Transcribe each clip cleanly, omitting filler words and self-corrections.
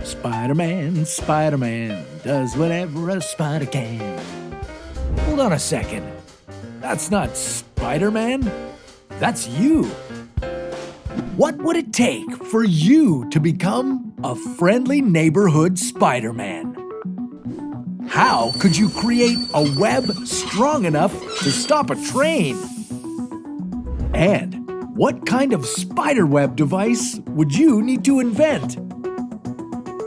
Spider-Man, Spider-Man does whatever a spider can. Hold on a second. That's not Spider-Man. That's you. What would it take for you to become a friendly neighborhood Spider-Man? How could you create a web strong enough to stop a train? And what kind of spiderweb device would you need to invent?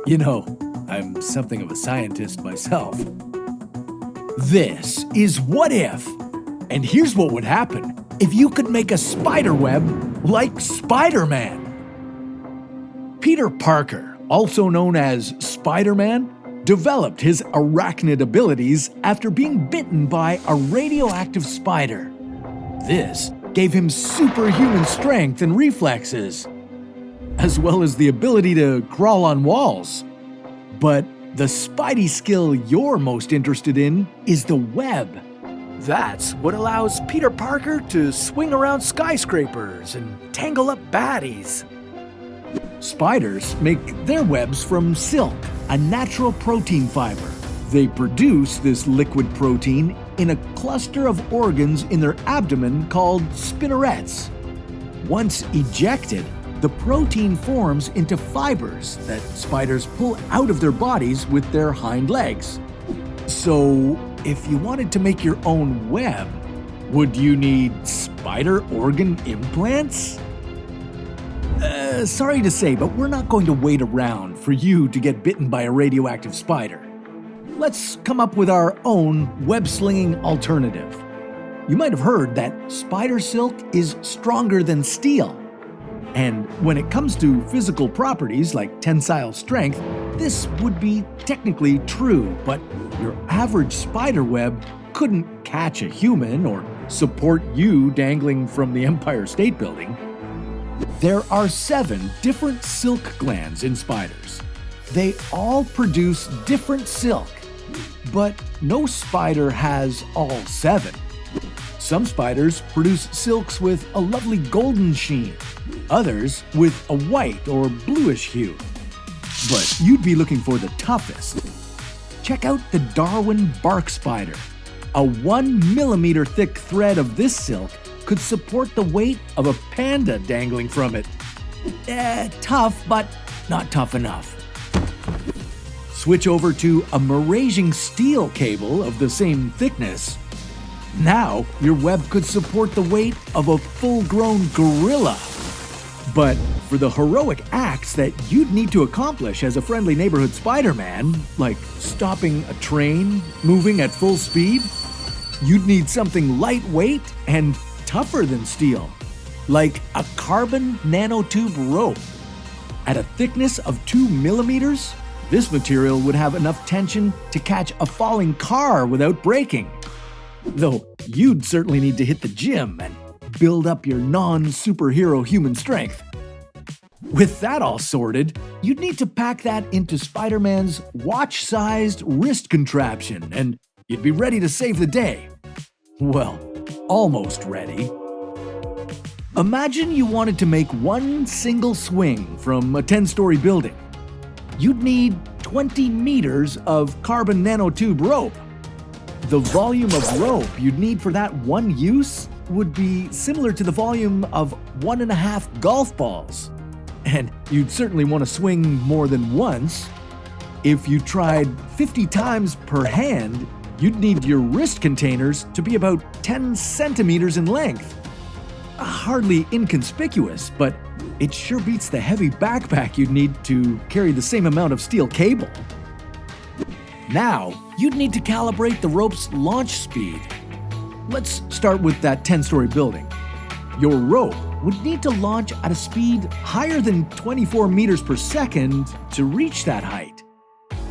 You know, I'm something of a scientist myself. This is What If, and here's what would happen if you could make a spiderweb like Spider-Man. Peter Parker, also known as Spider-Man, developed his arachnid abilities after being bitten by a radioactive spider. This gave him superhuman strength and reflexes, as well as the ability to crawl on walls. But the Spidey skill you're most interested in is the web. That's what allows Peter Parker to swing around skyscrapers and tangle up baddies. Spiders make their webs from silk, a natural protein fiber. They produce this liquid protein in a cluster of organs in their abdomen called spinnerets. Once ejected, the protein forms into fibers that spiders pull out of their bodies with their hind legs. So, if you wanted to make your own web, would you need spider organ implants? Sorry to say, but we're not going to wait around for you to get bitten by a radioactive spider. Let's come up with our own web-slinging alternative. You might have heard that spider silk is stronger than steel. And when it comes to physical properties like tensile strength, this would be technically true, but your average spider web couldn't catch a human or support you dangling from the Empire State Building. There are 7 different silk glands in spiders. They all produce different silk, but no spider has all 7. Some spiders produce silks with a lovely golden sheen, others with a white or bluish hue. But you'd be looking for the toughest. Check out the Darwin bark spider. A 1 millimeter thick thread of this silk could support the weight of a panda dangling from it. Tough, but not tough enough. Switch over to a Malaysian steel cable of the same thickness. Now, your web could support the weight of a full-grown gorilla. But for the heroic acts that you'd need to accomplish as a friendly neighborhood Spider-Man, like stopping a train, moving at full speed, you'd need something lightweight and tougher than steel, like a carbon nanotube rope. At a thickness of 2 millimeters, this material would have enough tension to catch a falling car without breaking. Though you'd certainly need to hit the gym and build up your non-superhero human strength. With that all sorted, you'd need to pack that into Spider-Man's watch-sized wrist contraption, and you'd be ready to save the day. Well, almost ready. Imagine you wanted to make one single swing from a 10-story building. You'd need 20 meters of carbon nanotube rope. The volume of rope you'd need for that one use would be similar to the volume of 1.5 golf balls. And you'd certainly want to swing more than once. If you tried 50 times per hand, you'd need your wrist containers to be about 10 centimeters in length. Hardly inconspicuous, but it sure beats the heavy backpack you'd need to carry the same amount of steel cable. Now, you'd need to calibrate the rope's launch speed. Let's start with that 10-story building. Your rope would need to launch at a speed higher than 24 meters per second to reach that height.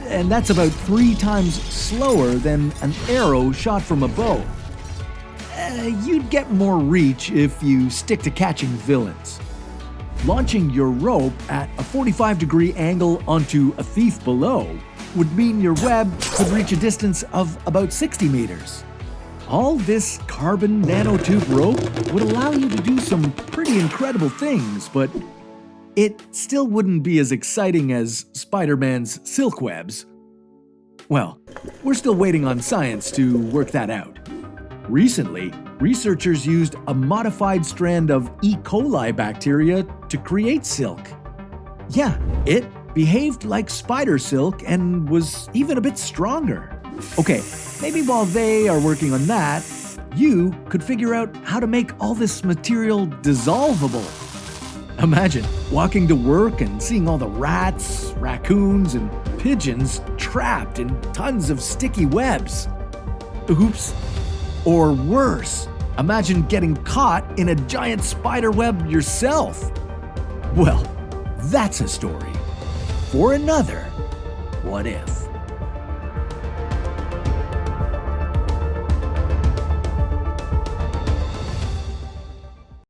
And that's about 3 times slower than an arrow shot from a bow. You'd get more reach if you stick to catching villains. Launching your rope at a 45-degree angle onto a thief below would mean your web could reach a distance of about 60 meters. All this carbon nanotube rope would allow you to do some pretty incredible things, but it still wouldn't be as exciting as Spider-Man's silk webs. Well, we're still waiting on science to work that out. Recently, researchers used a modified strand of E. coli bacteria to create silk. Yeah, it behaved like spider silk and was even a bit stronger. Okay, maybe while they are working on that, you could figure out how to make all this material dissolvable. Imagine walking to work and seeing all the rats, raccoons, and pigeons trapped in tons of sticky webs. Oops. Or worse, imagine getting caught in a giant spider web yourself. Well, that's a story for another What If.